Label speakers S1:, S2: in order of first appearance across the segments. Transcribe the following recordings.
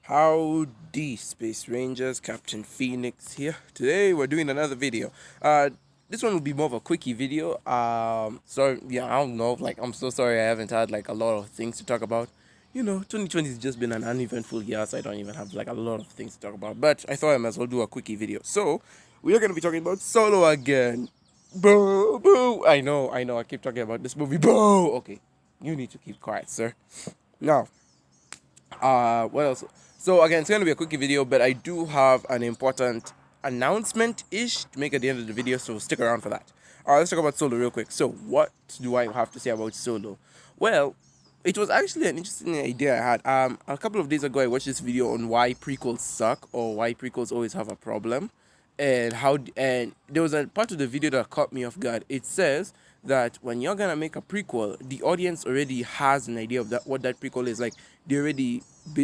S1: Howdy, Space Rangers, Captain Phoenix here. Today we're doing another video. This one will be more of a quickie video. I don't know. I'm so sorry I haven't had like a lot of things to talk about. 2020 has just been an uneventful year, so I don't even have like a lot of things to talk about. But I thought I might as well do a quickie video. So we are gonna be talking about Solo again. Boo, boo. I know. I keep talking about this movie. Boo. Okay, you need to keep quiet, sir. Now, what else? So again, it's gonna be a quick video, but I do have an important announcement ish to make at the end of the video, so stick around for that. Let's talk about Solo real quick. So, what do I have to say about Solo? Well, it was actually an interesting idea I had. A couple of days ago, I watched this video on why prequels suck or why prequels always have a problem, and there was a part of the video that caught me off guard. It says that when you're gonna make a prequel, the audience already has an idea of that what that prequel is like. They already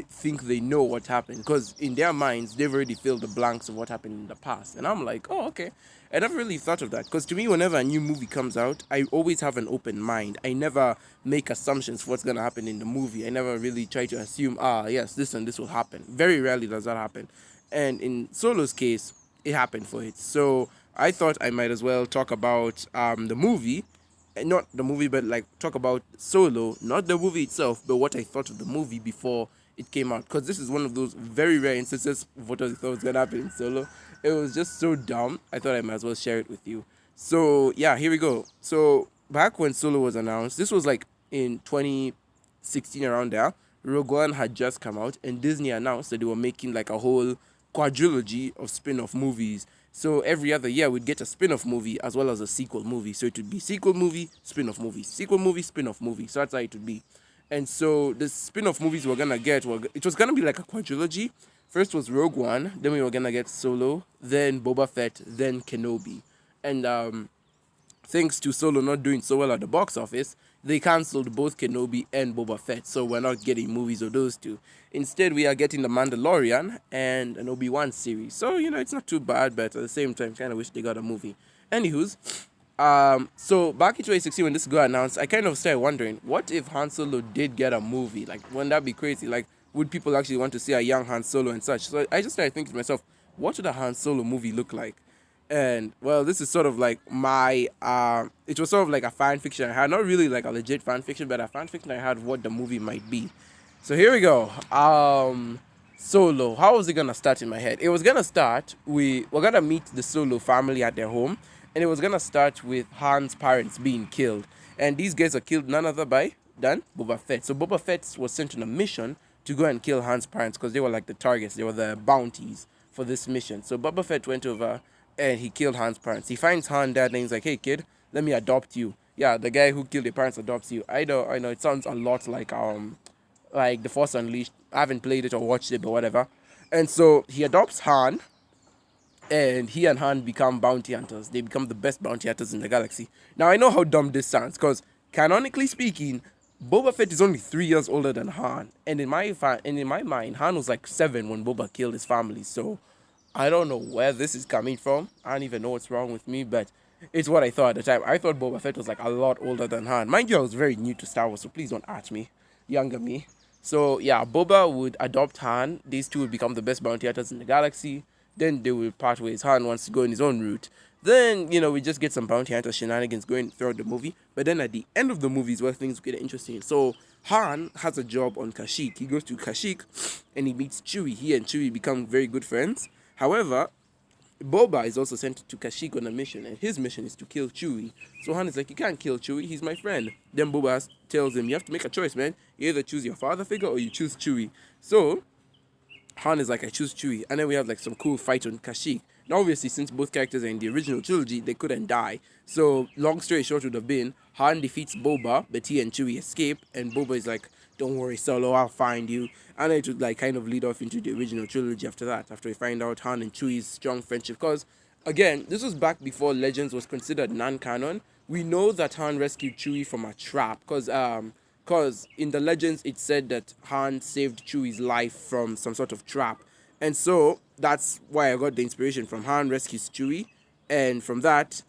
S1: think they know what happened because in their minds they've already filled the blanks of what happened in the past. And I'm like, oh, okay. I never really thought of that because to me, whenever a new movie comes out, I always have an open mind. I never make assumptions for what's gonna happen in the movie. I never really try to assume, yes, this and this will happen. Very rarely does that happen. And in Solo's case, it happened for it. So I thought I might as well talk about the movie, not the movie, but like talk about Solo, not the movie itself, but what I thought of the movie before it came out. Because this is one of those very rare instances of what I thought was gonna happen in Solo. It was just so dumb. I thought I might as well share it with you. So yeah, here we go. So back when Solo was announced, this was like in 2016 around there. Rogue One had just come out, and Disney announced that they were making like a whole quadrilogy of spin-off movies. So every other year we'd get a spin-off movie as well as a sequel movie. So it would be sequel movie, spin-off movie, sequel movie, spin-off movie. So that's how it would be. And so the spin-off movies we're gonna get it was gonna be like a quadrilogy. First was Rogue One, then we were gonna get Solo, then Boba Fett, then Kenobi. And thanks to Solo not doing so well at the box office, they cancelled both Kenobi and Boba Fett, so we're not getting movies of those two. Instead, we are getting The Mandalorian and an Obi-Wan series. So, it's not too bad, but at the same time, kind of wish they got a movie. Anywho's, so back in 2016 when this got announced, I kind of started wondering, what if Han Solo did get a movie? Like, wouldn't that be crazy? Like, would people actually want to see a young Han Solo and such? So I just started thinking to myself, what would a Han Solo movie look like? And well, this is sort of like my it was sort of like a fan fiction I had, not really like a legit fan fiction, but a fan fiction I had of what the movie might be. So here we go. Solo, how was it gonna start in my head? It was gonna start, we're gonna meet the Solo family at their home, and it was gonna start with Han's parents being killed. And these guys are killed none other than Boba Fett. So Boba Fett was sent on a mission to go and kill Han's parents because they were like the targets, they were the bounties for this mission. So Boba Fett went over and he killed Han's parents. He finds Han dead and he's like, "Hey kid, let me adopt you." Yeah, the guy who killed your parents adopts you. I know. It sounds a lot like The Force Unleashed. I haven't played it or watched it, but whatever. And so he adopts Han, and he and Han become bounty hunters. They become the best bounty hunters in the galaxy. Now I know how dumb this sounds, because canonically speaking, Boba Fett is only 3 years older than Han, and in my mind, Han was like 7 when Boba killed his family. So I don't know where this is coming from. I don't even know what's wrong with me, but it's what I thought at the time. I thought Boba Fett was like a lot older than Han. Mind you, I was very new to Star Wars, so please don't at me, younger me. So yeah, Boba would adopt Han. These two would become the best bounty hunters in the galaxy. Then they will part ways. Han wants to go in his own route. Then, we just get some bounty hunter shenanigans going throughout the movie. But then at the end of the movie is where things get interesting. So Han has a job on Kashyyyk. He goes to Kashyyyk and he meets Chewie. He and Chewie become very good friends. However, Boba is also sent to Kashyyyk on a mission, and his mission is to kill Chewie. So Han is like, "You can't kill Chewie, he's my friend." Then Boba tells him, "You have to make a choice, man. You either choose your father figure or you choose Chewie." So Han is like, "I choose Chewie." And then we have like some cool fight on Kashyyyk. Now, obviously, since both characters are in the original trilogy, they couldn't die. So, long story short would have been Han defeats Boba, but he and Chewie escape, and Boba is like, "Don't worry, Solo, I'll find you." And it would like kind of lead off into the original trilogy after that, after we find out Han and Chewie's strong friendship. Because, again, this was back before Legends was considered non-canon. We know that Han rescued Chewie from a trap, because in the Legends it said that Han saved Chewie's life from some sort of trap. And so that's why I got the inspiration from Han rescues Chewie, and from that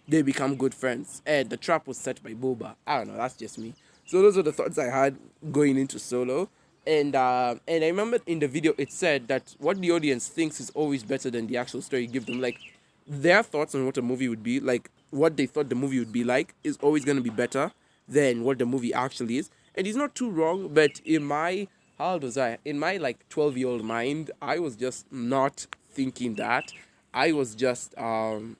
S1: they become good friends. And the trap was set by Boba. I don't know, that's just me. So those are the thoughts I had going into Solo. And I remember in the video it said that what the audience thinks is always better than the actual story you give them. Like their thoughts on what a movie would be, like what they thought the movie would be like, is always gonna be better than what the movie actually is. And he's not too wrong, but in my how old was I? In my like 12-year-old mind, I was just not thinking that. I was just the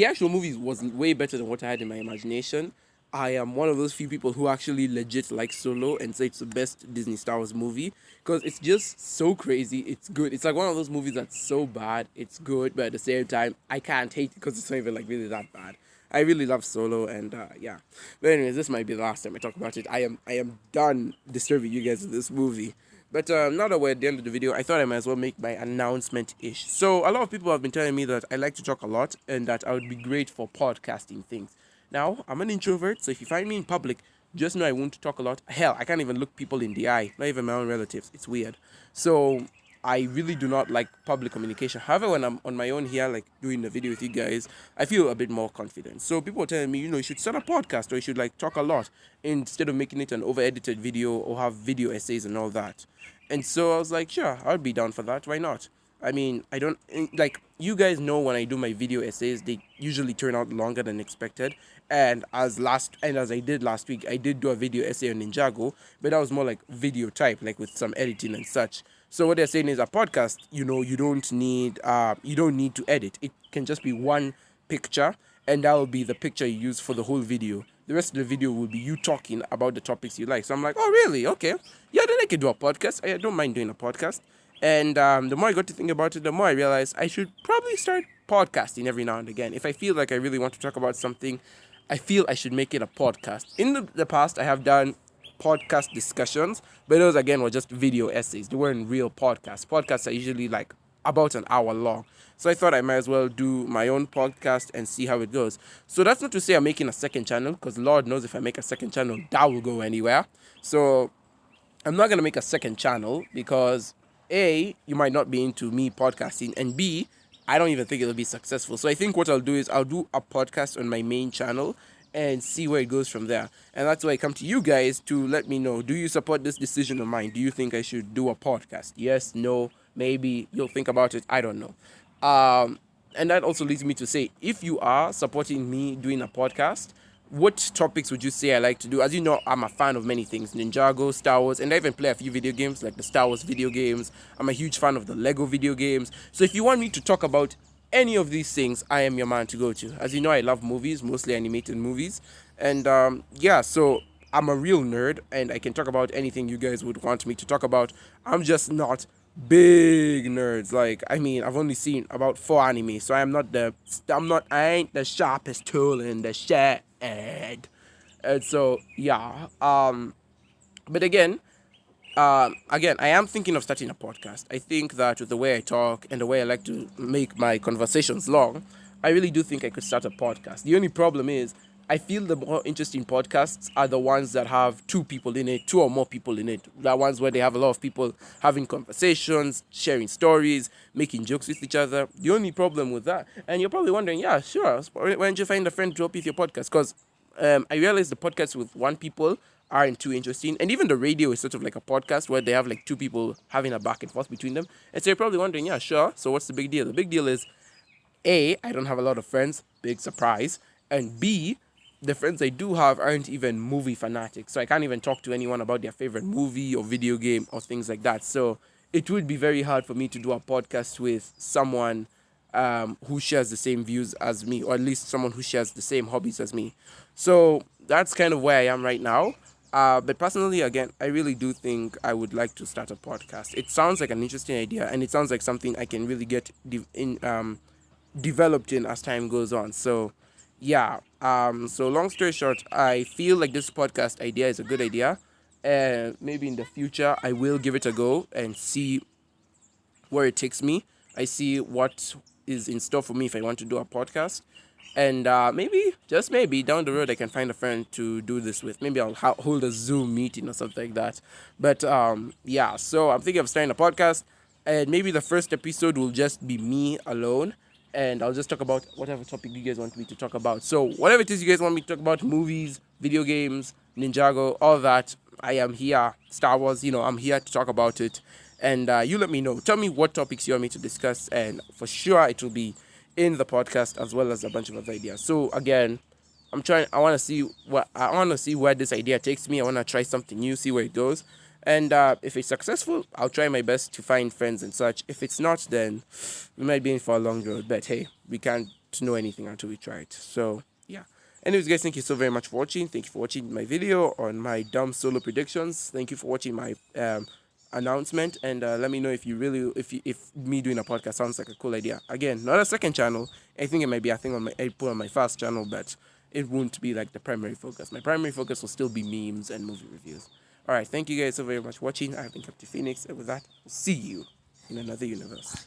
S1: actual movie was way better than what I had in my imagination. I am one of those few people who actually legit like Solo and say it's the best Disney Star Wars movie because it's just so crazy. It's good. It's like one of those movies that's so bad, it's good, but at the same time, I can't hate it because it's not even like really that bad. I really love Solo, and yeah. But anyways, this might be the last time I talk about it. I am done disturbing you guys with this movie. But now that we're at the end of the video, I thought I might as well make my announcement-ish. So a lot of people have been telling me that I like to talk a lot and that I would be great for podcasting things. Now, I'm an introvert, so if you find me in public, just know I won't talk a lot. Hell, I can't even look people in the eye, not even my own relatives. It's weird. So I really do not like public communication. However, when I'm on my own here, like doing the video with you guys, I feel a bit more confident. So people are telling me, you should start a podcast or you should like talk a lot instead of making it an over-edited video or have video essays and all that. And so I was like, sure, I'll be down for that. Why not? I mean, I don't like you guys know when I do my video essays, they usually turn out longer than expected. And as I did last week, I did do a video essay on Ninjago, but that was more like video type, like with some editing and such. So what they're saying is a podcast, you don't need to edit. It can just be one picture, and that will be the picture you use for the whole video. The rest of the video will be you talking about the topics you like. So I'm like, oh really? Okay, yeah, then I can do a podcast. I don't mind doing a podcast. And the more I got to think about it, the more I realized I should probably start podcasting every now and again. If I feel like I really want to talk about something, I feel I should make it a podcast. In the past, I have done podcast discussions, but those again were just video essays. They weren't real podcasts. Podcasts are usually like about an hour long. So I thought I might as well do my own podcast and see how it goes. So that's not to say I'm making a second channel, because Lord knows if I make a second channel, that will go anywhere. So I'm not going to make a second channel because A, you might not be into me podcasting, and B, I don't even think it'll be successful. So I think what I'll do is I'll do a podcast on my main channel and see where it goes from there. And that's why I come to you guys to let me know, do you support this decision of mine? Do you think I should do a podcast? Yes, no, maybe you'll think about it. I don't know. And that also leads me to say, if you are supporting me doing a podcast, what topics would you say I like to do? As you know, I'm a fan of many things. Ninjago, Star Wars, and I even play a few video games, like the Star Wars video games. I'm a huge fan of the Lego video games. So if you want me to talk about any of these things, I am your man to go to. As you know, I love movies, mostly animated movies. And yeah, so I'm a real nerd, and I can talk about anything you guys would want me to talk about. I'm just not big nerds. Like, I mean, I've only seen about 4 anime, so I ain't the sharpest tool in the shed. And so yeah, but again, I am thinking of starting a podcast. I think that with the way I talk and the way I like to make my conversations long, I really do think I could start a podcast. The only problem is I feel the more interesting podcasts are the ones that have 2 people in it, 2 or more people in it. The ones where they have a lot of people having conversations, sharing stories, making jokes with each other. The only problem with that, and you're probably wondering, yeah, sure, why don't you find a friend to help you with your podcast? Because I realized the podcasts with 1 people aren't too interesting. And even the radio is sort of like a podcast where they have like 2 people having a back and forth between them. And so you're probably wondering, yeah, sure. So what's the big deal? The big deal is A, I don't have a lot of friends, big surprise. And B, the friends I do have aren't even movie fanatics. So I can't even talk to anyone about their favorite movie or video game or things like that. So it would be very hard for me to do a podcast with someone who shares the same views as me, or at least someone who shares the same hobbies as me. So that's kind of where I am right now. But personally, again, I really do think I would like to start a podcast. It sounds like an interesting idea, and it sounds like something I can really get developed in as time goes on. So yeah, so long story short, I feel like this podcast idea is a good idea, and maybe in the future I will give it a go and see where it takes me. I see what is in store for me if I want to do a podcast. And maybe, just maybe, down the road I can find a friend to do this with. Maybe I'll hold a Zoom meeting or something like that. But yeah, so I'm thinking of starting a podcast. And maybe the first episode will just be me alone. And I'll just talk about whatever topic you guys want me to talk about. So whatever it is you guys want me to talk about, movies, video games, Ninjago, all that, I am here. Star Wars, I'm here to talk about it. And you let me know. Tell me what topics you want me to discuss, and for sure it will be in the podcast as well as a bunch of other ideas. So again, I want to see where this idea takes me. I want to try something new, see where it goes. And if it's successful, I'll try my best to find friends and such. If it's not, then we might be in for a long road. But hey, we can't know anything until we try it. So yeah. Anyways, guys, thank you so very much for watching. Thank you for watching my video on my dumb solo predictions. Thank you for watching my announcement. And let me know if if me doing a podcast sounds like a cool idea. Again, not a second channel. I think it might be a thing I put on my first channel, but it won't be like the primary focus. My primary focus will still be memes and movie reviews. All right, thank you guys so very much for watching. I've been Captain Phoenix, and with that, we'll see you in another universe.